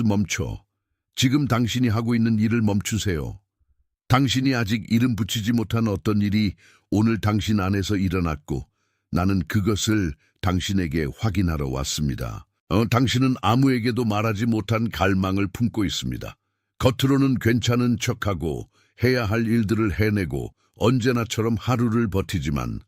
멈춰. 지금 당신이 하고 있는 일을 멈추세요. 당신이 아직 이름 붙이지 못한 어떤 일이 오늘 당신 안에서 일어났고 나는 그것을 당신에게 확인하러 왔습니다. 당신은 아무에게도 말하지 못한 갈망을 품고 있습니다. 겉으로는 괜찮은 척하고 해야 할 일들을 해내고 언제나처럼 하루를 버티지만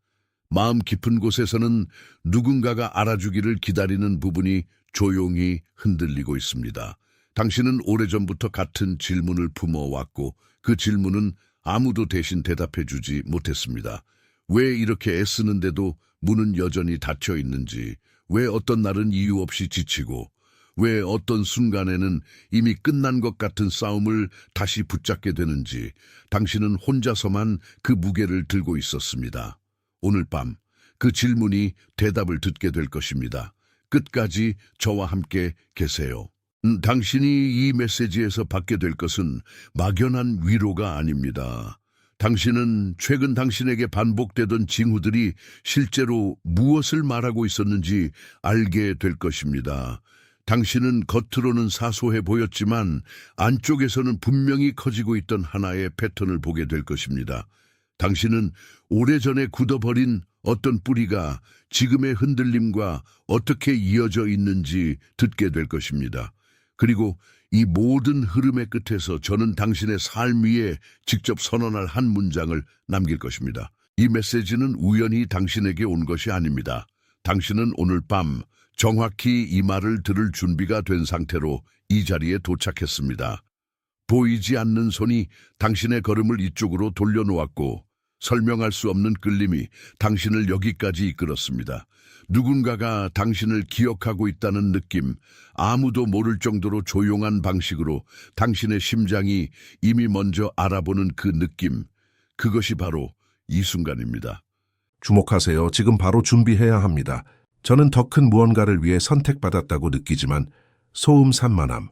마음 깊은 곳에서는 누군가가 알아주기를 기다리는 부분이 조용히 흔들리고 있습니다. 당신은 오래전부터 같은 질문을 품어왔고 그 질문은 아무도 대신 대답해주지 못했습니다. 왜 이렇게 애쓰는데도 문은 여전히 닫혀 있는지, 왜 어떤 날은 이유 없이 지치고, 왜 어떤 순간에는 이미 끝난 것 같은 싸움을 다시 붙잡게 되는지 당신은 혼자서만 그 무게를 들고 있었습니다. 오늘 밤 그 질문이 대답을 듣게 될 것입니다. 끝까지 저와 함께 계세요. 당신이 이 메시지에서 받게 될 것은 막연한 위로가 아닙니다. 당신은 최근 당신에게 반복되던 징후들이 실제로 무엇을 말하고 있었는지 알게 될 것입니다. 당신은 겉으로는 사소해 보였지만 안쪽에서는 분명히 커지고 있던 하나의 패턴을 보게 될 것입니다. 당신은 오래전에 굳어버린 어떤 뿌리가 지금의 흔들림과 어떻게 이어져 있는지 듣게 될 것입니다. 그리고 이 모든 흐름의 끝에서 저는 당신의 삶 위에 직접 선언할 한 문장을 남길 것입니다. 이 메시지는 우연히 당신에게 온 것이 아닙니다. 당신은 오늘 밤 정확히 이 말을 들을 준비가 된 상태로 이 자리에 도착했습니다. 보이지 않는 손이 당신의 걸음을 이쪽으로 돌려놓았고 설명할 수 없는 끌림이 당신을 여기까지 이끌었습니다. 누군가가 당신을 기억하고 있다는 느낌, 아무도 모를 정도로 조용한 방식으로 당신의 심장이 이미 먼저 알아보는 그 느낌, 그것이 바로 이 순간입니다. 주목하세요. 지금 바로 준비해야 합니다. 저는 더 큰 무언가를 위해 선택받았다고 느끼지만 소음 산만함,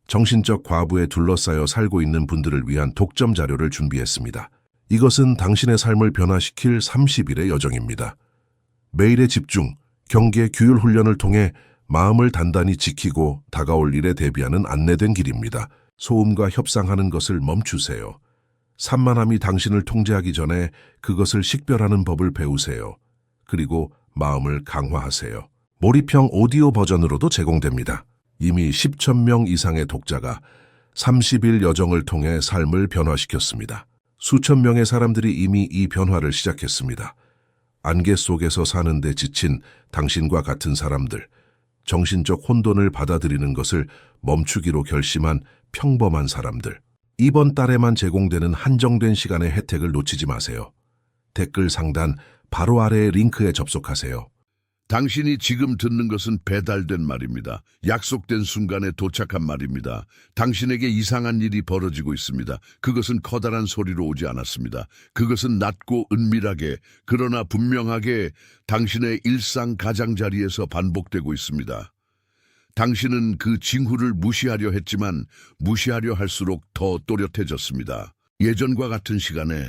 정신적 과부에 둘러싸여 살고 있는 분들을 위한 독점 자료를 준비했습니다. 이것은 당신의 삶을 변화시킬 30일의 여정입니다. 매일의 집중, 경계, 규율 훈련을 통해 마음을 단단히 지키고 다가올 일에 대비하는 안내된 길입니다. 소음과 협상하는 것을 멈추세요. 산만함이 당신을 통제하기 전에 그것을 식별하는 법을 배우세요. 그리고 마음을 강화하세요. 몰입형 오디오 버전으로도 제공됩니다. 이미 10천 명 이상의 독자가 30일 여정을 통해 삶을 변화시켰습니다. 수천 명의 사람들이 이미 이 변화를 시작했습니다. 안개 속에서 사는데 지친 당신과 같은 사람들, 정신적 혼돈을 받아들이는 것을 멈추기로 결심한 평범한 사람들. 이번 달에만 제공되는 한정된 시간의 혜택을 놓치지 마세요. 댓글 상단 바로 아래의 링크에 접속하세요. 당신이 지금 듣는 것은 배달된 말입니다. 약속된 순간에 도착한 말입니다. 당신에게 이상한 일이 벌어지고 있습니다. 그것은 커다란 소리로 오지 않았습니다. 그것은 낮고 은밀하게, 그러나 분명하게 당신의 일상 가장자리에서 반복되고 있습니다. 당신은 그 징후를 무시하려 했지만 무시하려 할수록 더 또렷해졌습니다. 예전과 같은 시간에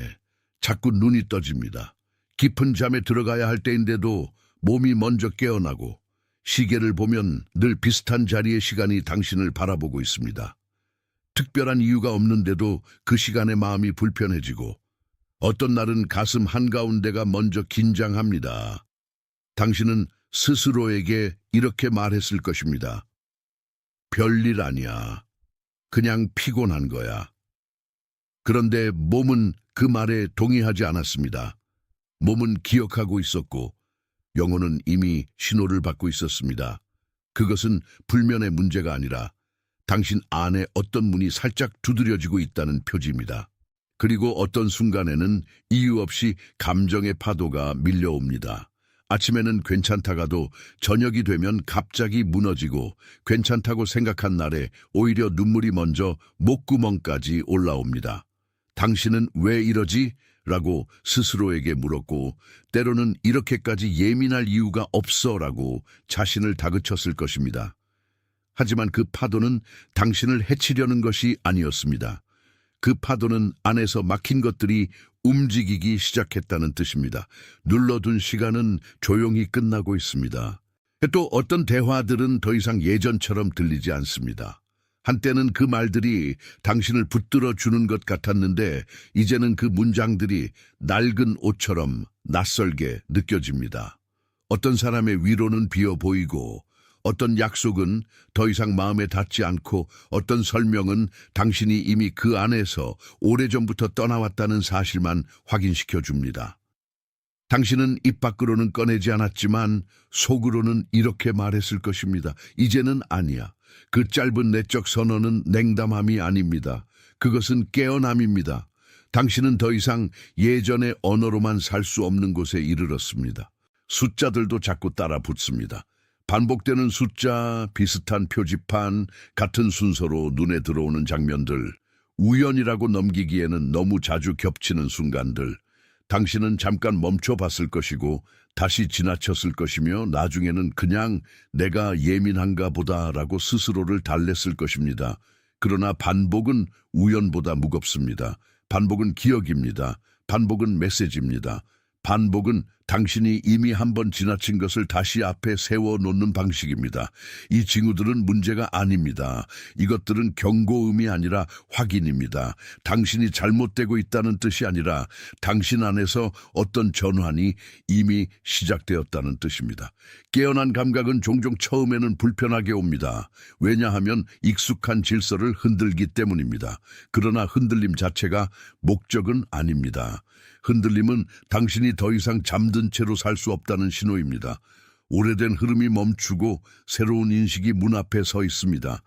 자꾸 눈이 떠집니다. 깊은 잠에 들어가야 할 때인데도 몸이 먼저 깨어나고 시계를 보면 늘 비슷한 자리의 시간이 당신을 바라보고 있습니다. 특별한 이유가 없는데도 그 시간에 마음이 불편해지고 어떤 날은 가슴 한가운데가 먼저 긴장합니다. 당신은 스스로에게 이렇게 말했을 것입니다. 별일 아니야. 그냥 피곤한 거야. 그런데 몸은 그 말에 동의하지 않았습니다. 몸은 기억하고 있었고 영혼은 이미 신호를 받고 있었습니다. 그것은 불면의 문제가 아니라 당신 안에 어떤 문이 살짝 두드려지고 있다는 표지입니다. 그리고 어떤 순간에는 이유 없이 감정의 파도가 밀려옵니다. 아침에는 괜찮다가도 저녁이 되면 갑자기 무너지고 괜찮다고 생각한 날에 오히려 눈물이 먼저 목구멍까지 올라옵니다. 당신은 왜 이러지? 라고 스스로에게 물었고 때로는 이렇게까지 예민할 이유가 없어 라고 자신을 다그쳤을 것입니다. 하지만 그 파도는 당신을 해치려는 것이 아니었습니다. 그 파도는 안에서 막힌 것들이 움직이기 시작했다는 뜻입니다. 눌러둔 시간은 조용히 끝나고 있습니다. 또 어떤 대화들은 더 이상 예전처럼 들리지 않습니다. 한때는 그 말들이 당신을 붙들어 주는 것 같았는데 이제는 그 문장들이 낡은 옷처럼 낯설게 느껴집니다. 어떤 사람의 위로는 비어 보이고 어떤 약속은 더 이상 마음에 닿지 않고 어떤 설명은 당신이 이미 그 안에서 오래전부터 떠나왔다는 사실만 확인시켜 줍니다. 당신은 입 밖으로는 꺼내지 않았지만 속으로는 이렇게 말했을 것입니다. 이제는 아니야. 그 짧은 내적 선언은 냉담함이 아닙니다. 그것은 깨어남입니다. 당신은 더 이상 예전의 언어로만 살 수 없는 곳에 이르렀습니다. 숫자들도 자꾸 따라 붙습니다. 반복되는 숫자, 비슷한 표지판, 같은 순서로 눈에 들어오는 장면들, 우연이라고 넘기기에는 너무 자주 겹치는 순간들, 당신은 잠깐 멈춰봤을 것이고 다시 지나쳤을 것이며 나중에는 그냥 내가 예민한가 보다라고 스스로를 달랬을 것입니다. 그러나 반복은 우연보다 무겁습니다. 반복은 기억입니다. 반복은 메시지입니다. 반복은 당신이 이미 한번 지나친 것을 다시 앞에 세워놓는 방식입니다. 이 징후들은 문제가 아닙니다. 이것들은 경고음이 아니라 확인입니다. 당신이 잘못되고 있다는 뜻이 아니라 당신 안에서 어떤 전환이 이미 시작되었다는 뜻입니다. 깨어난 감각은 종종 처음에는 불편하게 옵니다. 왜냐하면 익숙한 질서를 흔들기 때문입니다. 그러나 흔들림 자체가 목적은 아닙니다. 흔들림은 당신이 더 이상 잠든 채로 살 수 없다는 신호입니다. 오래된 흐름이 멈추고 새로운 인식이 문 앞에 서 있습니다.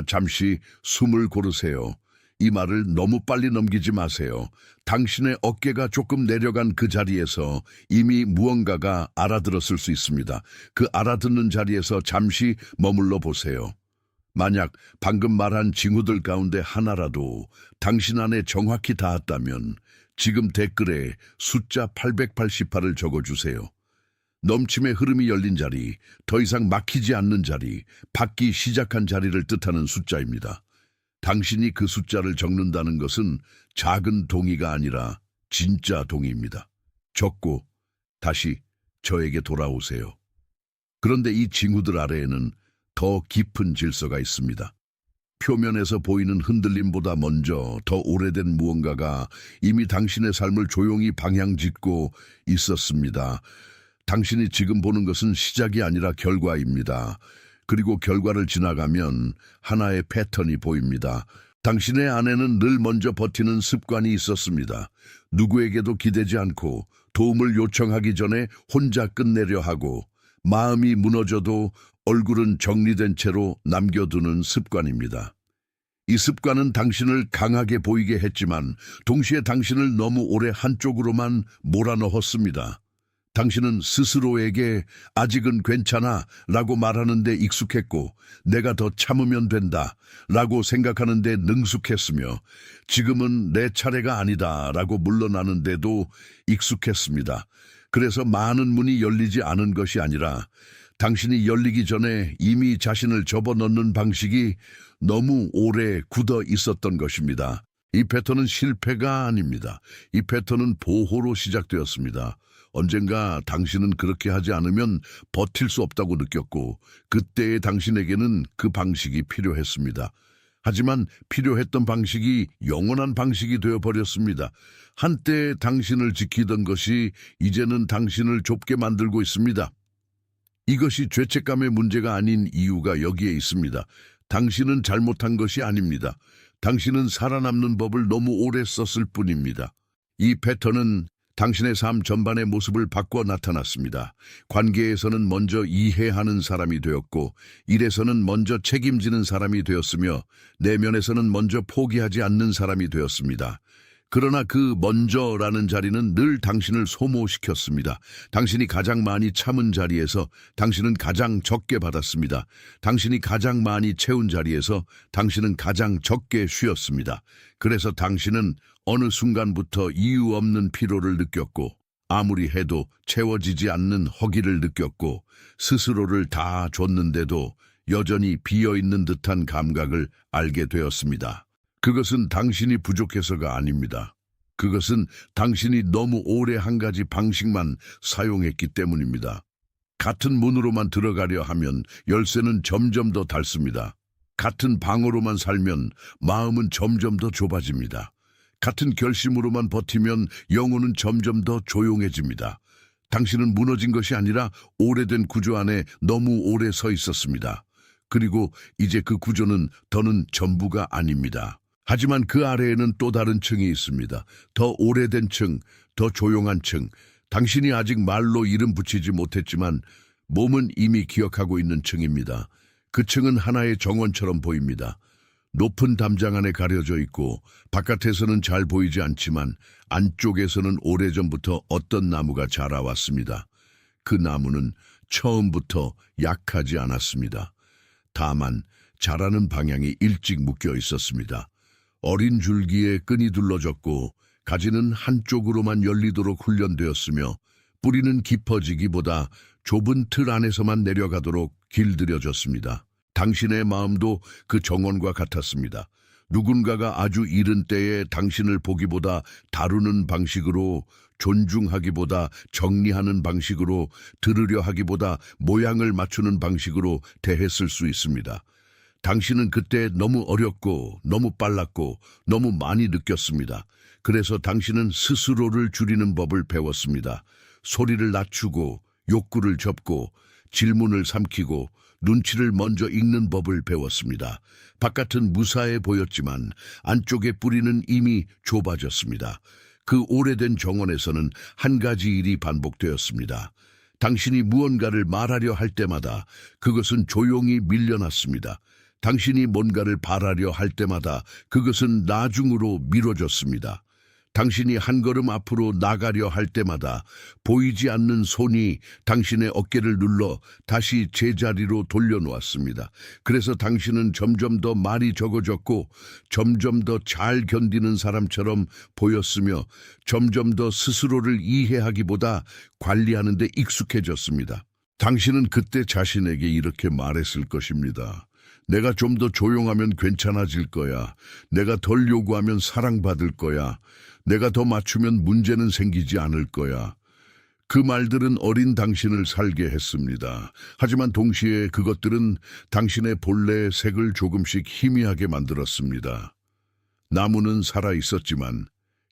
잠시 숨을 고르세요. 이 말을 너무 빨리 넘기지 마세요. 당신의 어깨가 조금 내려간 그 자리에서 이미 무언가가 알아들었을 수 있습니다. 그 알아듣는 자리에서 잠시 머물러 보세요. 만약 방금 말한 징후들 가운데 하나라도 당신 안에 정확히 닿았다면 지금 댓글에 숫자 888을 적어주세요. 넘침의 흐름이 열린 자리, 더 이상 막히지 않는 자리, 받기 시작한 자리를 뜻하는 숫자입니다. 당신이 그 숫자를 적는다는 것은 작은 동의가 아니라 진짜 동의입니다. 적고 다시 저에게 돌아오세요. 그런데 이 징후들 아래에는 더 깊은 질서가 있습니다. 표면에서 보이는 흔들림보다 먼저 더 오래된 무언가가 이미 당신의 삶을 조용히 방향짓고 있었습니다. 당신이 지금 보는 것은 시작이 아니라 결과입니다. 그리고 결과를 지나가면 하나의 패턴이 보입니다. 당신의 안에는 늘 먼저 버티는 습관이 있었습니다. 누구에게도 기대지 않고 도움을 요청하기 전에 혼자 끝내려 하고 마음이 무너져도 얼굴은 정리된 채로 남겨두는 습관입니다. 이 습관은 당신을 강하게 보이게 했지만 동시에 당신을 너무 오래 한쪽으로만 몰아넣었습니다. 당신은 스스로에게 아직은 괜찮아 라고 말하는 데 익숙했고 내가 더 참으면 된다 라고 생각하는 데 능숙했으며 지금은 내 차례가 아니다 라고 물러나는 데도 익숙했습니다. 그래서 많은 문이 열리지 않은 것이 아니라 당신이 열리기 전에 이미 자신을 접어넣는 방식이 너무 오래 굳어 있었던 것입니다. 이 패턴은 실패가 아닙니다. 이 패턴은 보호로 시작되었습니다. 언젠가 당신은 그렇게 하지 않으면 버틸 수 없다고 느꼈고 그때의 당신에게는 그 방식이 필요했습니다. 하지만 필요했던 방식이 영원한 방식이 되어버렸습니다. 한때 당신을 지키던 것이 이제는 당신을 좁게 만들고 있습니다. 이것이 죄책감의 문제가 아닌 이유가 여기에 있습니다. 당신은 잘못한 것이 아닙니다. 당신은 살아남는 법을 너무 오래 썼을 뿐입니다. 이 패턴은 당신의 삶 전반의 모습을 바꿔 나타났습니다. 관계에서는 먼저 이해하는 사람이 되었고 일에서는 먼저 책임지는 사람이 되었으며 내면에서는 먼저 포기하지 않는 사람이 되었습니다. 그러나 그 먼저라는 자리는 늘 당신을 소모시켰습니다. 당신이 가장 많이 참은 자리에서 당신은 가장 적게 받았습니다. 당신이 가장 많이 채운 자리에서 당신은 가장 적게 쉬었습니다. 그래서 당신은 어느 순간부터 이유 없는 피로를 느꼈고 아무리 해도 채워지지 않는 허기를 느꼈고 스스로를 다 줬는데도 여전히 비어있는 듯한 감각을 알게 되었습니다. 그것은 당신이 부족해서가 아닙니다. 그것은 당신이 너무 오래 한 가지 방식만 사용했기 때문입니다. 같은 문으로만 들어가려 하면 열쇠는 점점 더 닳습니다. 같은 방어로만 살면 마음은 점점 더 좁아집니다. 같은 결심으로만 버티면 영혼은 점점 더 조용해집니다. 당신은 무너진 것이 아니라 오래된 구조 안에 너무 오래 서 있었습니다. 그리고 이제 그 구조는 더는 전부가 아닙니다. 하지만 그 아래에는 또 다른 층이 있습니다. 더 오래된 층, 더 조용한 층. 당신이 아직 말로 이름 붙이지 못했지만 몸은 이미 기억하고 있는 층입니다. 그 층은 하나의 정원처럼 보입니다. 높은 담장 안에 가려져 있고 바깥에서는 잘 보이지 않지만 안쪽에서는 오래전부터 어떤 나무가 자라왔습니다. 그 나무는 처음부터 약하지 않았습니다. 다만 자라는 방향이 일찍 묶여 있었습니다. 어린 줄기에 끈이 둘러졌고 가지는 한쪽으로만 열리도록 훈련되었으며 뿌리는 깊어지기보다 좁은 틀 안에서만 내려가도록 길들여졌습니다. 당신의 마음도 그 정원과 같았습니다. 누군가가 아주 이른 때에 당신을 보기보다 다루는 방식으로, 존중하기보다 정리하는 방식으로, 들으려 하기보다 모양을 맞추는 방식으로 대했을 수 있습니다. 당신은 그때 너무 어렸고 너무 빨랐고 너무 많이 느꼈습니다. 그래서 당신은 스스로를 줄이는 법을 배웠습니다. 소리를 낮추고 욕구를 접고 질문을 삼키고 눈치를 먼저 읽는 법을 배웠습니다. 바깥은 무사해 보였지만 안쪽의 뿌리는 이미 좁아졌습니다. 그 오래된 정원에서는 한 가지 일이 반복되었습니다. 당신이 무언가를 말하려 할 때마다 그것은 조용히 밀려났습니다. 당신이 뭔가를 바라려 할 때마다 그것은 나중으로 미뤄졌습니다. 당신이 한 걸음 앞으로 나가려 할 때마다 보이지 않는 손이 당신의 어깨를 눌러 다시 제자리로 돌려놓았습니다. 그래서 당신은 점점 더 말이 적어졌고 점점 더 잘 견디는 사람처럼 보였으며 점점 더 스스로를 이해하기보다 관리하는 데 익숙해졌습니다. 당신은 그때 자신에게 이렇게 말했을 것입니다. 내가 좀 더 조용하면 괜찮아질 거야. 내가 덜 요구하면 사랑받을 거야. 내가 더 맞추면 문제는 생기지 않을 거야. 그 말들은 어린 당신을 살게 했습니다. 하지만 동시에 그것들은 당신의 본래의 색을 조금씩 희미하게 만들었습니다. 나무는 살아 있었지만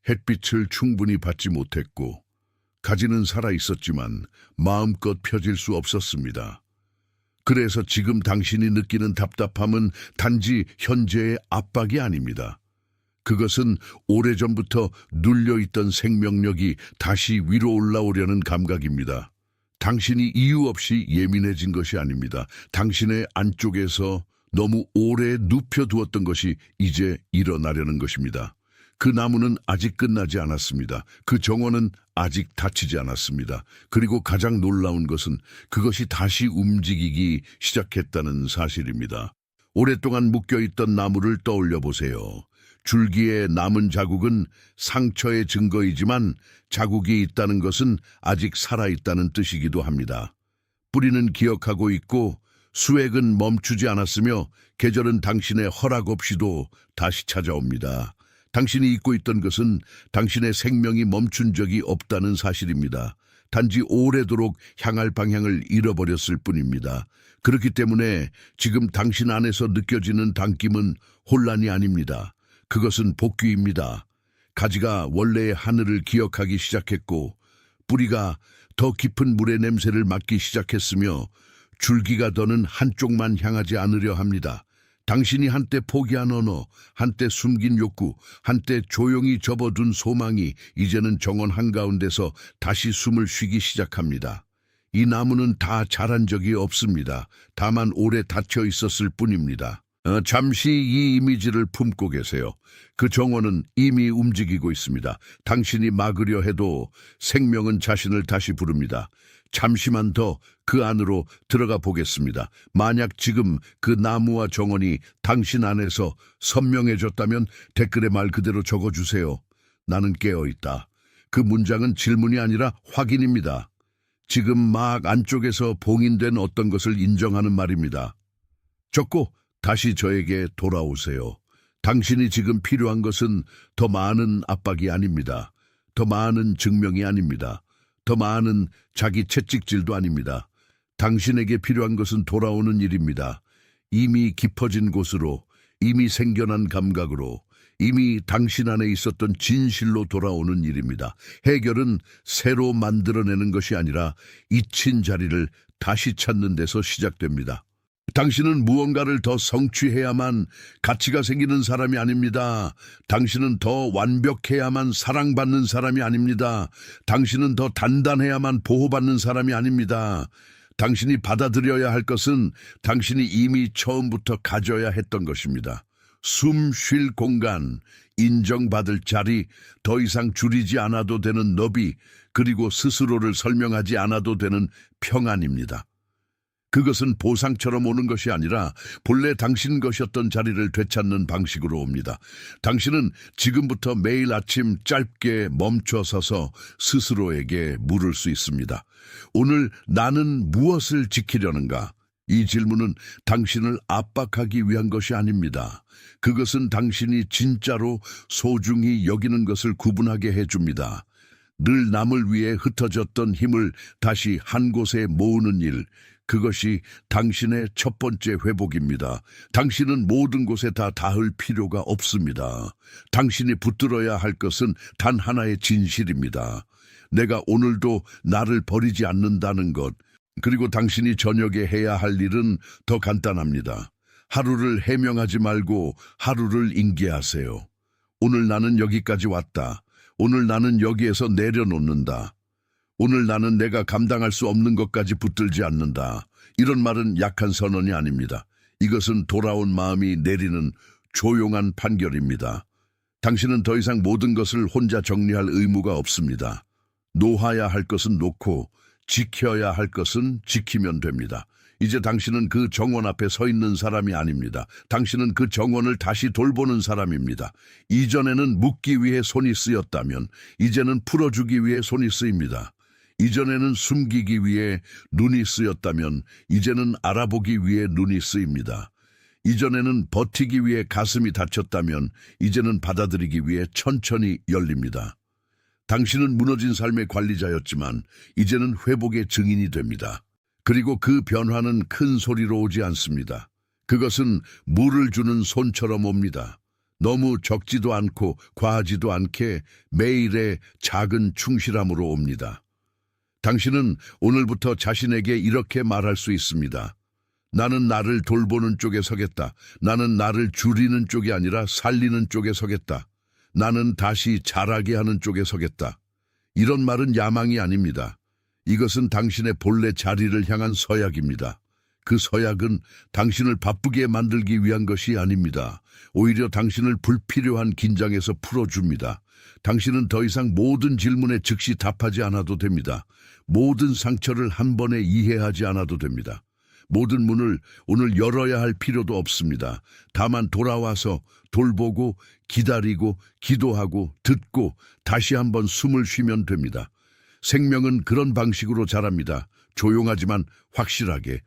햇빛을 충분히 받지 못했고 가지는 살아 있었지만 마음껏 펴질 수 없었습니다. 그래서 지금 당신이 느끼는 답답함은 단지 현재의 압박이 아닙니다. 그것은 오래전부터 눌려있던 생명력이 다시 위로 올라오려는 감각입니다. 당신이 이유 없이 예민해진 것이 아닙니다. 당신의 안쪽에서 너무 오래 눕혀두었던 것이 이제 일어나려는 것입니다. 그 나무는 아직 끝나지 않았습니다. 그 정원은 아직 닫히지 않았습니다. 그리고 가장 놀라운 것은 그것이 다시 움직이기 시작했다는 사실입니다. 오랫동안 묶여있던 나무를 떠올려 보세요. 줄기에 남은 자국은 상처의 증거이지만 자국이 있다는 것은 아직 살아있다는 뜻이기도 합니다. 뿌리는 기억하고 있고 수액은 멈추지 않았으며 계절은 당신의 허락 없이도 다시 찾아옵니다. 당신이 잊고 있던 것은 당신의 생명이 멈춘 적이 없다는 사실입니다. 단지 오래도록 향할 방향을 잃어버렸을 뿐입니다. 그렇기 때문에 지금 당신 안에서 느껴지는 당김은 혼란이 아닙니다. 그것은 복귀입니다. 가지가 원래의 하늘을 기억하기 시작했고 뿌리가 더 깊은 물의 냄새를 맡기 시작했으며 줄기가 더는 한쪽만 향하지 않으려 합니다. 당신이 한때 포기한 언어, 한때 숨긴 욕구, 한때 조용히 접어둔 소망이 이제는 정원 한가운데서 다시 숨을 쉬기 시작합니다. 이 나무는 다 자란 적이 없습니다. 다만 오래 닫혀 있었을 뿐입니다. 잠시 이 이미지를 품고 계세요. 그 정원은 이미 움직이고 있습니다. 당신이 막으려 해도 생명은 자신을 다시 부릅니다. 잠시만 더 그 안으로 들어가 보겠습니다. 만약 지금 그 나무와 정원이 당신 안에서 선명해졌다면 댓글에 말 그대로 적어주세요. 나는 깨어있다. 그 문장은 질문이 아니라 확인입니다. 지금 막 안쪽에서 봉인된 어떤 것을 인정하는 말입니다. 적고 다시 저에게 돌아오세요. 당신이 지금 필요한 것은 더 많은 압박이 아닙니다. 더 많은 증명이 아닙니다. 더 많은 자기 채찍질도 아닙니다. 당신에게 필요한 것은 돌아오는 일입니다. 이미 깊어진 곳으로, 이미 생겨난 감각으로, 이미 당신 안에 있었던 진실로 돌아오는 일입니다. 해결은 새로 만들어내는 것이 아니라 잊힌 자리를 다시 찾는 데서 시작됩니다. 당신은 무언가를 더 성취해야만 가치가 생기는 사람이 아닙니다. 당신은 더 완벽해야만 사랑받는 사람이 아닙니다. 당신은 더 단단해야만 보호받는 사람이 아닙니다. 당신이 받아들여야 할 것은 당신이 이미 처음부터 가져야 했던 것입니다. 숨 쉴 공간, 인정받을 자리, 더 이상 줄이지 않아도 되는 너비, 그리고 스스로를 설명하지 않아도 되는 평안입니다. 그것은 보상처럼 오는 것이 아니라 본래 당신 것이었던 자리를 되찾는 방식으로 옵니다. 당신은 지금부터 매일 아침 짧게 멈춰서서 스스로에게 물을 수 있습니다. 오늘 나는 무엇을 지키려는가? 이 질문은 당신을 압박하기 위한 것이 아닙니다. 그것은 당신이 진짜로 소중히 여기는 것을 구분하게 해줍니다. 늘 남을 위해 흩어졌던 힘을 다시 한 곳에 모으는 일, 그것이 당신의 첫 번째 회복입니다. 당신은 모든 곳에 다 닿을 필요가 없습니다. 당신이 붙들어야 할 것은 단 하나의 진실입니다. 내가 오늘도 나를 버리지 않는다는 것. 그리고 당신이 저녁에 해야 할 일은 더 간단합니다. 하루를 해명하지 말고 하루를 인계하세요. 오늘 나는 여기까지 왔다. 오늘 나는 여기에서 내려놓는다. 오늘 나는 내가 감당할 수 없는 것까지 붙들지 않는다. 이런 말은 약한 선언이 아닙니다. 이것은 돌아온 마음이 내리는 조용한 판결입니다. 당신은 더 이상 모든 것을 혼자 정리할 의무가 없습니다. 놓아야 할 것은 놓고 지켜야 할 것은 지키면 됩니다. 이제 당신은 그 정원 앞에 서 있는 사람이 아닙니다. 당신은 그 정원을 다시 돌보는 사람입니다. 이전에는 묶기 위해 손이 쓰였다면 이제는 풀어주기 위해 손이 쓰입니다. 이전에는 숨기기 위해 눈이 쓰였다면 이제는 알아보기 위해 눈이 쓰입니다. 이전에는 버티기 위해 가슴이 닫혔다면 이제는 받아들이기 위해 천천히 열립니다. 당신은 무너진 삶의 관리자였지만 이제는 회복의 증인이 됩니다. 그리고 그 변화는 큰 소리로 오지 않습니다. 그것은 물을 주는 손처럼 옵니다. 너무 적지도 않고 과하지도 않게 매일의 작은 충실함으로 옵니다. 당신은 오늘부터 자신에게 이렇게 말할 수 있습니다. 나는 나를 돌보는 쪽에 서겠다. 나는 나를 줄이는 쪽이 아니라 살리는 쪽에 서겠다. 나는 다시 자라게 하는 쪽에 서겠다. 이런 말은 야망이 아닙니다. 이것은 당신의 본래 자리를 향한 서약입니다. 그 서약은 당신을 바쁘게 만들기 위한 것이 아닙니다. 오히려 당신을 불필요한 긴장에서 풀어줍니다. 당신은 더 이상 모든 질문에 즉시 답하지 않아도 됩니다. 모든 상처를 한 번에 이해하지 않아도 됩니다. 모든 문을 오늘 열어야 할 필요도 없습니다. 다만 돌아와서 돌보고 기다리고 기도하고 듣고 다시 한번 숨을 쉬면 됩니다. 생명은 그런 방식으로 자랍니다. 조용하지만 확실하게.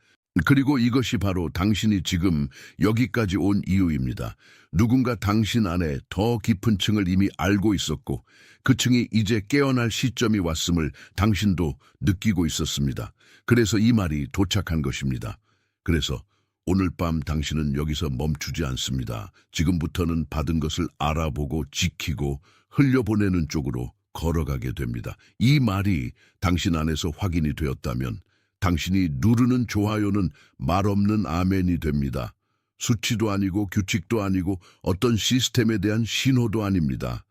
그리고 이것이 바로 당신이 지금 여기까지 온 이유입니다. 누군가 당신 안에 더 깊은 층을 이미 알고 있었고 그 층이 이제 깨어날 시점이 왔음을 당신도 느끼고 있었습니다. 그래서 이 말이 도착한 것입니다. 그래서 오늘 밤 당신은 여기서 멈추지 않습니다. 지금부터는 받은 것을 알아보고 지키고 흘려보내는 쪽으로 걸어가게 됩니다. 이 말이 당신 안에서 확인이 되었다면 당신이 누르는 좋아요는 말없는 아멘이 됩니다. 수치도 아니고 규칙도 아니고 어떤 시스템에 대한 신호도 아닙니다.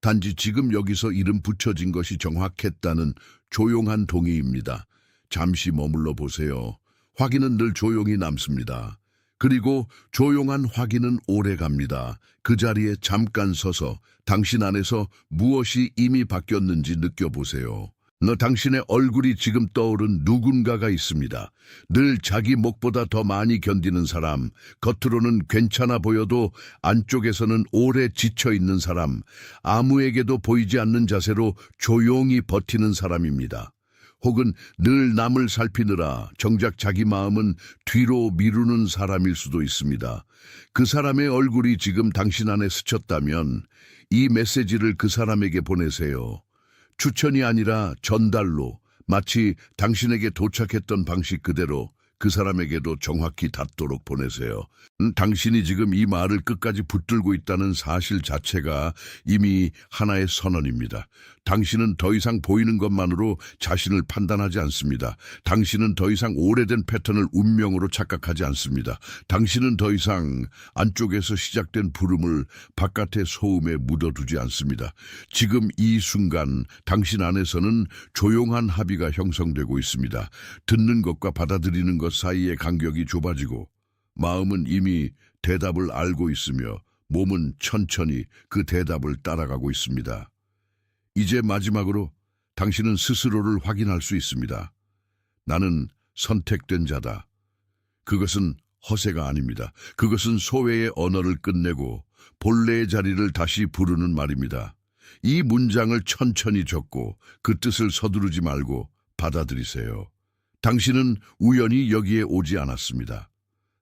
단지 지금 여기서 이름 붙여진 것이 정확했다는 조용한 동의입니다. 잠시 머물러 보세요. 확인은 늘 조용히 남습니다. 그리고 조용한 확인은 오래 갑니다. 그 자리에 잠깐 서서 당신 안에서 무엇이 이미 바뀌었는지 느껴보세요. 당신의 얼굴이 지금 떠오른 누군가가 있습니다. 늘 자기 목보다 더 많이 견디는 사람, 겉으로는 괜찮아 보여도 안쪽에서는 오래 지쳐있는 사람, 아무에게도 보이지 않는 자세로 조용히 버티는 사람입니다. 혹은 늘 남을 살피느라 정작 자기 마음은 뒤로 미루는 사람일 수도 있습니다. 그 사람의 얼굴이 지금 당신 안에 스쳤다면 이 메시지를 그 사람에게 보내세요. 추천이 아니라 전달로 마치 당신에게 도착했던 방식 그대로 그 사람에게도 정확히 닿도록 보내세요. 당신이 지금 이 말을 끝까지 붙들고 있다는 사실 자체가 이미 하나의 선언입니다. 당신은 더 이상 보이는 것만으로 자신을 판단하지 않습니다. 당신은 더 이상 오래된 패턴을 운명으로 착각하지 않습니다. 당신은 더 이상 안쪽에서 시작된 부름을 바깥의 소음에 묻어두지 않습니다. 지금 이 순간 당신 안에서는 조용한 합의가 형성되고 있습니다. 듣는 것과 받아들이는 것 사이의 간격이 좁아지고 마음은 이미 대답을 알고 있으며 몸은 천천히 그 대답을 따라가고 있습니다. 이제 마지막으로 당신은 스스로를 확인할 수 있습니다. 나는 선택된 자다. 그것은 허세가 아닙니다. 그것은 소외의 언어를 끝내고 본래의 자리를 다시 부르는 말입니다. 이 문장을 천천히 적고 그 뜻을 서두르지 말고 받아들이세요. 당신은 우연히 여기에 오지 않았습니다.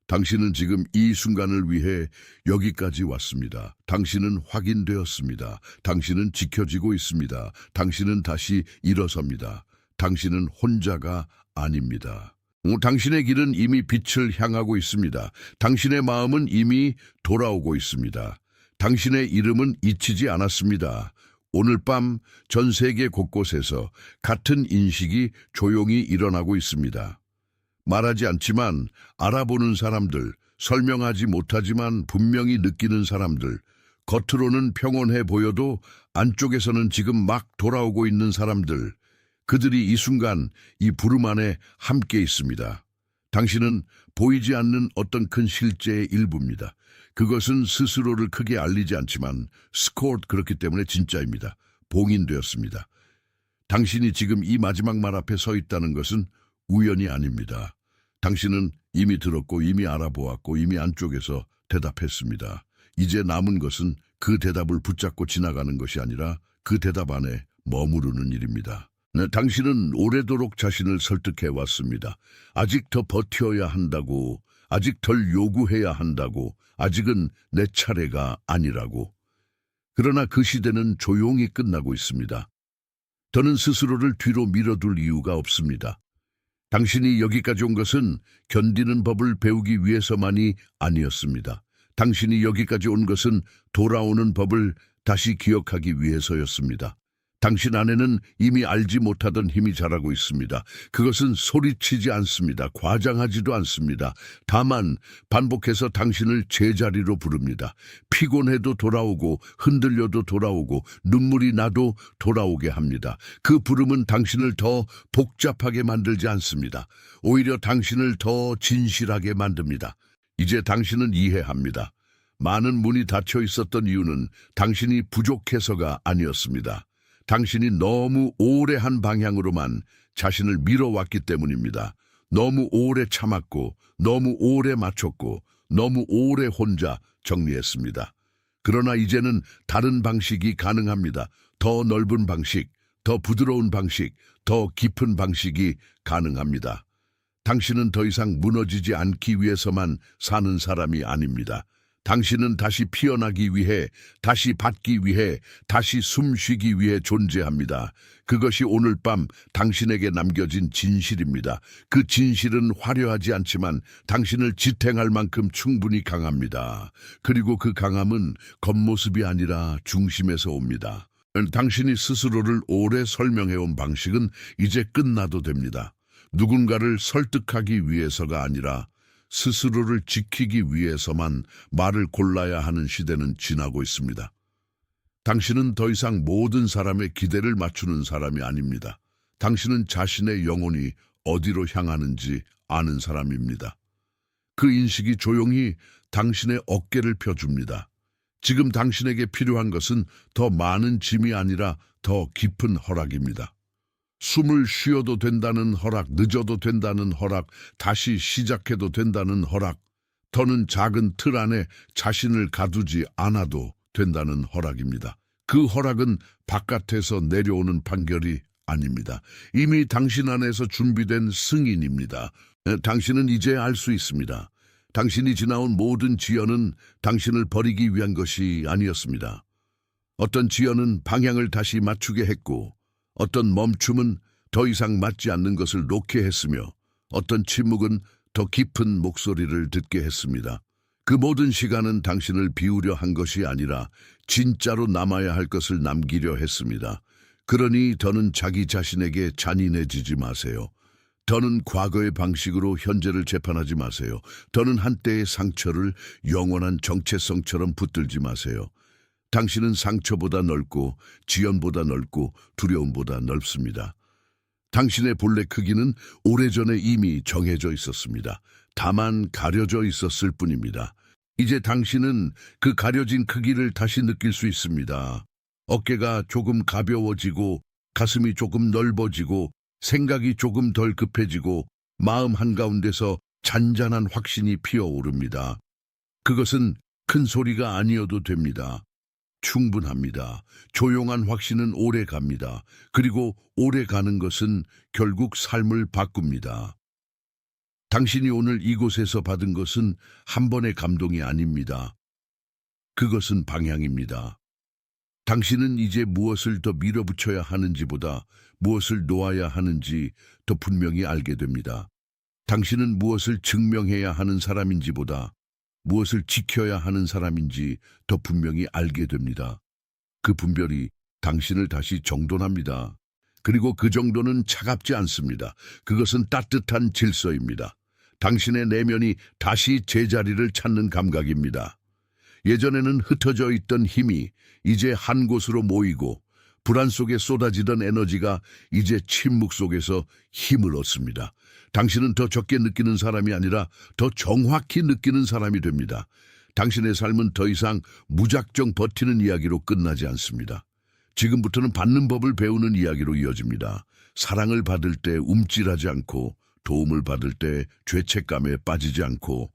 당신은 지금 이 순간을 위해 여기까지 왔습니다. 당신은 확인되었습니다. 당신은 지켜지고 있습니다. 당신은 다시 일어섭니다. 당신은 혼자가 아닙니다. 당신의 길은 이미 빛을 향하고 있습니다. 당신의 마음은 이미 돌아오고 있습니다. 당신의 이름은 잊히지 않았습니다. 오늘 밤 전 세계 곳곳에서 같은 인식이 조용히 일어나고 있습니다. 말하지 않지만 알아보는 사람들, 설명하지 못하지만 분명히 느끼는 사람들, 겉으로는 평온해 보여도 안쪽에서는 지금 막 돌아오고 있는 사람들, 그들이 이 순간 이 부름 안에 함께 있습니다. 당신은 보이지 않는 어떤 큰 실제의 일부입니다. 그것은 스스로를 크게 알리지 않지만 스코어 그렇기 때문에 진짜입니다. 봉인되었습니다. 당신이 지금 이 마지막 말 앞에 서 있다는 것은 우연이 아닙니다. 당신은 이미 들었고 이미 알아보았고 이미 안쪽에서 대답했습니다. 이제 남은 것은 그 대답을 붙잡고 지나가는 것이 아니라 그 대답 안에 머무르는 일입니다. 네, 당신은 오래도록 자신을 설득해 왔습니다. 아직 더 버텨야 한다고, 아직 덜 요구해야 한다고, 아직은 내 차례가 아니라고. 그러나 그 시대는 조용히 끝나고 있습니다. 더는 스스로를 뒤로 밀어둘 이유가 없습니다. 당신이 여기까지 온 것은 견디는 법을 배우기 위해서만이 아니었습니다. 당신이 여기까지 온 것은 돌아오는 법을 다시 기억하기 위해서였습니다. 당신 안에는 이미 알지 못하던 힘이 자라고 있습니다. 그것은 소리치지 않습니다. 과장하지도 않습니다. 다만 반복해서 당신을 제자리로 부릅니다. 피곤해도 돌아오고 흔들려도 돌아오고 눈물이 나도 돌아오게 합니다. 그 부름은 당신을 더 복잡하게 만들지 않습니다. 오히려 당신을 더 진실하게 만듭니다. 이제 당신은 이해합니다. 많은 문이 닫혀 있었던 이유는 당신이 부족해서가 아니었습니다. 당신이 너무 오래 한 방향으로만 자신을 밀어왔기 때문입니다. 너무 오래 참았고, 너무 오래 맞췄고, 너무 오래 혼자 정리했습니다. 그러나 이제는 다른 방식이 가능합니다. 더 넓은 방식, 더 부드러운 방식, 더 깊은 방식이 가능합니다. 당신은 더 이상 무너지지 않기 위해서만 사는 사람이 아닙니다. 당신은 다시 피어나기 위해, 다시 받기 위해, 다시 숨쉬기 위해 존재합니다. 그것이 오늘 밤 당신에게 남겨진 진실입니다. 그 진실은 화려하지 않지만 당신을 지탱할 만큼 충분히 강합니다. 그리고 그 강함은 겉모습이 아니라 중심에서 옵니다. 당신이 스스로를 오래 설명해온 방식은 이제 끝나도 됩니다. 누군가를 설득하기 위해서가 아니라 스스로를 지키기 위해서만 말을 골라야 하는 시대는 지나고 있습니다. 당신은 더 이상 모든 사람의 기대를 맞추는 사람이 아닙니다. 당신은 자신의 영혼이 어디로 향하는지 아는 사람입니다. 그 인식이 조용히 당신의 어깨를 펴줍니다. 지금 당신에게 필요한 것은 더 많은 짐이 아니라 더 깊은 허락입니다. 숨을 쉬어도 된다는 허락, 늦어도 된다는 허락, 다시 시작해도 된다는 허락, 더는 작은 틀 안에 자신을 가두지 않아도 된다는 허락입니다. 그 허락은 바깥에서 내려오는 판결이 아닙니다. 이미 당신 안에서 준비된 승인입니다. 당신은 이제 알 수 있습니다. 당신이 지나온 모든 지연은 당신을 버리기 위한 것이 아니었습니다. 어떤 지연은 방향을 다시 맞추게 했고, 어떤 멈춤은 더 이상 맞지 않는 것을 놓게 했으며 어떤 침묵은 더 깊은 목소리를 듣게 했습니다. 그 모든 시간은 당신을 비우려 한 것이 아니라 진짜로 남아야 할 것을 남기려 했습니다. 그러니 더는 자기 자신에게 잔인해지지 마세요. 더는 과거의 방식으로 현재를 재판하지 마세요. 더는 한때의 상처를 영원한 정체성처럼 붙들지 마세요. 당신은 상처보다 넓고 지연보다 넓고 두려움보다 넓습니다. 당신의 본래 크기는 오래전에 이미 정해져 있었습니다. 다만 가려져 있었을 뿐입니다. 이제 당신은 그 가려진 크기를 다시 느낄 수 있습니다. 어깨가 조금 가벼워지고 가슴이 조금 넓어지고 생각이 조금 덜 급해지고 마음 한가운데서 잔잔한 확신이 피어오릅니다. 그것은 큰 소리가 아니어도 됩니다. 충분합니다. 조용한 확신은 오래 갑니다. 그리고 오래 가는 것은 결국 삶을 바꿉니다. 당신이 오늘 이곳에서 받은 것은 한 번의 감동이 아닙니다. 그것은 방향입니다. 당신은 이제 무엇을 더 밀어붙여야 하는지보다 무엇을 놓아야 하는지 더 분명히 알게 됩니다. 당신은 무엇을 증명해야 하는 사람인지보다 무엇을 지켜야 하는 사람인지 더 분명히 알게 됩니다. 그 분별이 당신을 다시 정돈합니다. 그리고 그 정도는 차갑지 않습니다. 그것은 따뜻한 질서입니다. 당신의 내면이 다시 제자리를 찾는 감각입니다. 예전에는 흩어져 있던 힘이 이제 한 곳으로 모이고 불안 속에 쏟아지던 에너지가 이제 침묵 속에서 힘을 얻습니다. 당신은 더 적게 느끼는 사람이 아니라 더 정확히 느끼는 사람이 됩니다. 당신의 삶은 더 이상 무작정 버티는 이야기로 끝나지 않습니다. 지금부터는 받는 법을 배우는 이야기로 이어집니다. 사랑을 받을 때 움찔하지 않고 도움을 받을 때 죄책감에 빠지지 않고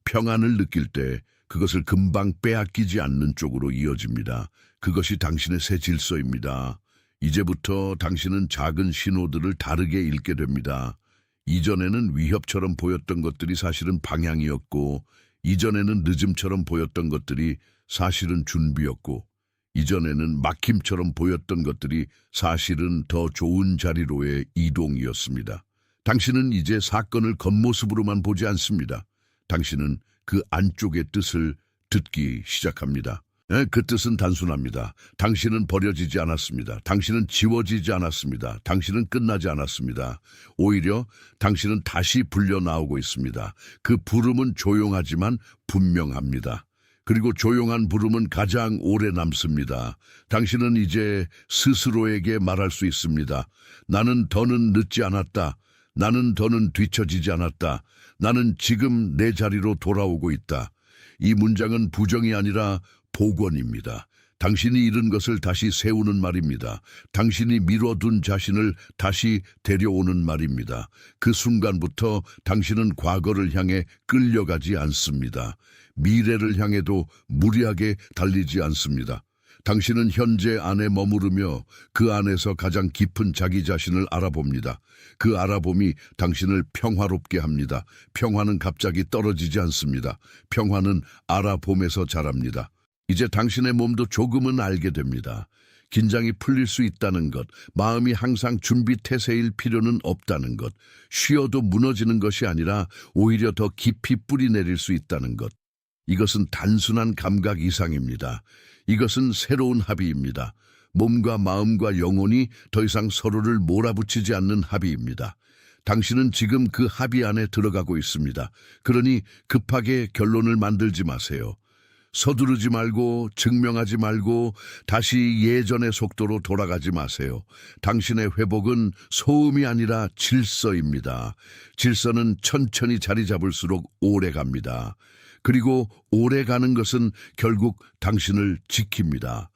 평안을 느낄 때 그것을 금방 빼앗기지 않는 쪽으로 이어집니다. 그것이 당신의 새 질서입니다. 이제부터 당신은 작은 신호들을 다르게 읽게 됩니다. 이전에는 위협처럼 보였던 것들이 사실은 방향이었고, 이전에는 늦음처럼 보였던 것들이 사실은 준비였고, 이전에는 막힘처럼 보였던 것들이 사실은 더 좋은 자리로의 이동이었습니다. 당신은 이제 사건을 겉모습으로만 보지 않습니다. 당신은 그 안쪽의 뜻을 듣기 시작합니다. 그 뜻은 단순합니다. 당신은 버려지지 않았습니다. 당신은 지워지지 않았습니다. 당신은 끝나지 않았습니다. 오히려 당신은 다시 불려 나오고 있습니다. 그 부름은 조용하지만 분명합니다. 그리고 조용한 부름은 가장 오래 남습니다. 당신은 이제 스스로에게 말할 수 있습니다. 나는 더는 늦지 않았다. 나는 더는 뒤처지지 않았다. 나는 지금 내 자리로 돌아오고 있다. 이 문장은 부정이 아니라 복원입니다. 당신이 잃은 것을 다시 세우는 말입니다. 당신이 미뤄둔 자신을 다시 데려오는 말입니다. 그 순간부터 당신은 과거를 향해 끌려가지 않습니다. 미래를 향해도 무리하게 달리지 않습니다. 당신은 현재 안에 머무르며 그 안에서 가장 깊은 자기 자신을 알아봅니다. 그 알아봄이 당신을 평화롭게 합니다. 평화는 갑자기 떨어지지 않습니다. 평화는 알아봄에서 자랍니다. 이제 당신의 몸도 조금은 알게 됩니다. 긴장이 풀릴 수 있다는 것, 마음이 항상 준비 태세일 필요는 없다는 것, 쉬어도 무너지는 것이 아니라 오히려 더 깊이 뿌리 내릴 수 있다는 것. 이것은 단순한 감각 이상입니다. 이것은 새로운 합의입니다. 몸과 마음과 영혼이 더 이상 서로를 몰아붙이지 않는 합의입니다. 당신은 지금 그 합의 안에 들어가고 있습니다. 그러니 급하게 결론을 만들지 마세요. 서두르지 말고 증명하지 말고 다시 예전의 속도로 돌아가지 마세요. 당신의 회복은 소음이 아니라 질서입니다. 질서는 천천히 자리 잡을수록 오래 갑니다. 그리고 오래 가는 것은 결국 당신을 지킵니다.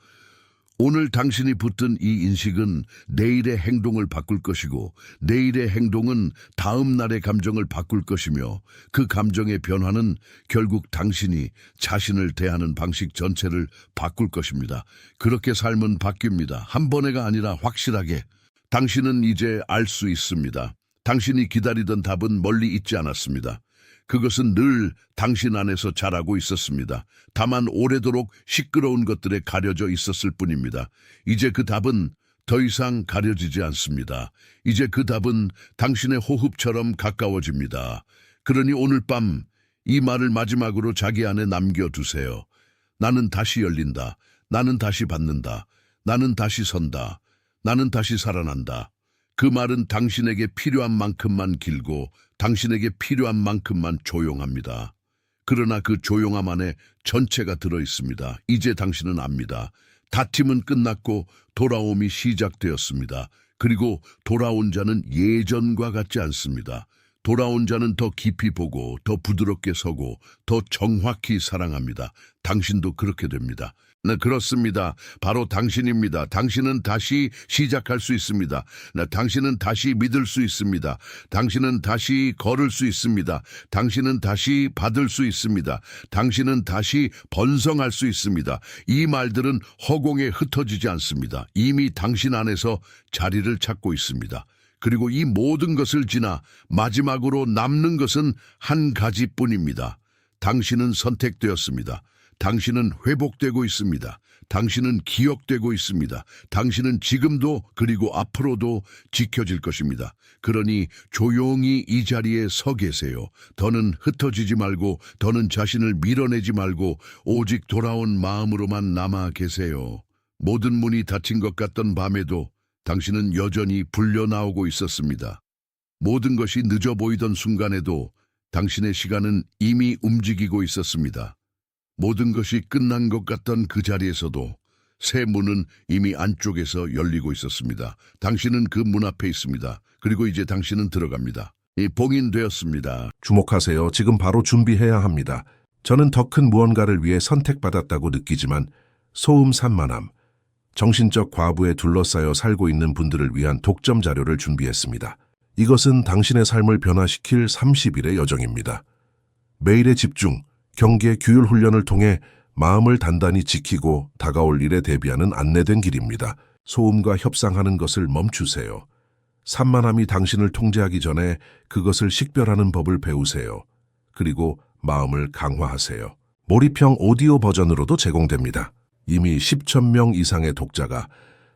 오늘 당신이 붙든 이 인식은 내일의 행동을 바꿀 것이고 내일의 행동은 다음 날의 감정을 바꿀 것이며 그 감정의 변화는 결국 당신이 자신을 대하는 방식 전체를 바꿀 것입니다. 그렇게 삶은 바뀝니다. 한 번에가 아니라 확실하게. 당신은 이제 알 수 있습니다. 당신이 기다리던 답은 멀리 있지 않았습니다. 그것은 늘 당신 안에서 자라고 있었습니다. 다만 오래도록 시끄러운 것들에 가려져 있었을 뿐입니다. 이제 그 답은 더 이상 가려지지 않습니다. 이제 그 답은 당신의 호흡처럼 가까워집니다. 그러니 오늘 밤 이 말을 마지막으로 자기 안에 남겨두세요. 나는 다시 열린다. 나는 다시 받는다. 나는 다시 선다. 나는 다시 살아난다. 그 말은 당신에게 필요한 만큼만 길고 당신에게 필요한 만큼만 조용합니다. 그러나 그 조용함 안에 전체가 들어있습니다. 이제 당신은 압니다. 다툼은 끝났고 돌아옴이 시작되었습니다. 그리고 돌아온 자는 예전과 같지 않습니다. 돌아온 자는 더 깊이 보고 더 부드럽게 서고 더 정확히 사랑합니다. 당신도 그렇게 됩니다. 네, 그렇습니다. 바로 당신입니다. 당신은 다시 시작할 수 있습니다. 네, 당신은 다시 믿을 수 있습니다. 당신은 다시 걸을 수 있습니다. 당신은 다시 받을 수 있습니다. 당신은 다시 번성할 수 있습니다. 이 말들은 허공에 흩어지지 않습니다. 이미 당신 안에서 자리를 찾고 있습니다. 그리고 이 모든 것을 지나 마지막으로 남는 것은 한 가지뿐입니다. 당신은 선택되었습니다. 당신은 회복되고 있습니다. 당신은 기억되고 있습니다. 당신은 지금도 그리고 앞으로도 지켜질 것입니다. 그러니 조용히 이 자리에 서 계세요. 더는 흩어지지 말고 더는 자신을 밀어내지 말고 오직 돌아온 마음으로만 남아 계세요. 모든 문이 닫힌 것 같던 밤에도 당신은 여전히 불려나오고 있었습니다. 모든 것이 늦어 보이던 순간에도 당신의 시간은 이미 움직이고 있었습니다. 모든 것이 끝난 것 같던 그 자리에서도 새 문은 이미 안쪽에서 열리고 있었습니다. 당신은 그 문 앞에 있습니다. 그리고 이제 당신은 들어갑니다. 봉인되었습니다. 주목하세요. 지금 바로 준비해야 합니다. 저는 더 큰 무언가를 위해 선택받았다고 느끼지만 소음 산만함, 정신적 과부에 둘러싸여 살고 있는 분들을 위한 독점 자료를 준비했습니다. 이것은 당신의 삶을 변화시킬 30일의 여정입니다. 매일의 집중, 경계, 규율 훈련을 통해 마음을 단단히 지키고 다가올 일에 대비하는 안내된 길입니다. 소음과 협상하는 것을 멈추세요. 산만함이 당신을 통제하기 전에 그것을 식별하는 법을 배우세요. 그리고 마음을 강화하세요. 몰입형 오디오 버전으로도 제공됩니다. 이미 10,000명 이상의 독자가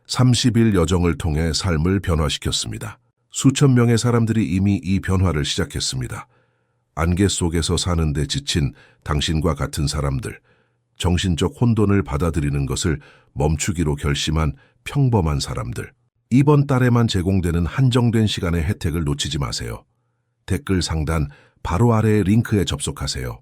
30일 여정을 통해 삶을 변화시켰습니다. 수천 명의 사람들이 이미 이 변화를 시작했습니다. 안개 속에서 사는데 지친 당신과 같은 사람들, 정신적 혼돈을 받아들이는 것을 멈추기로 결심한 평범한 사람들. 이번 달에만 제공되는 한정된 시간의 혜택을 놓치지 마세요. 댓글 상단 바로 아래의 링크에 접속하세요.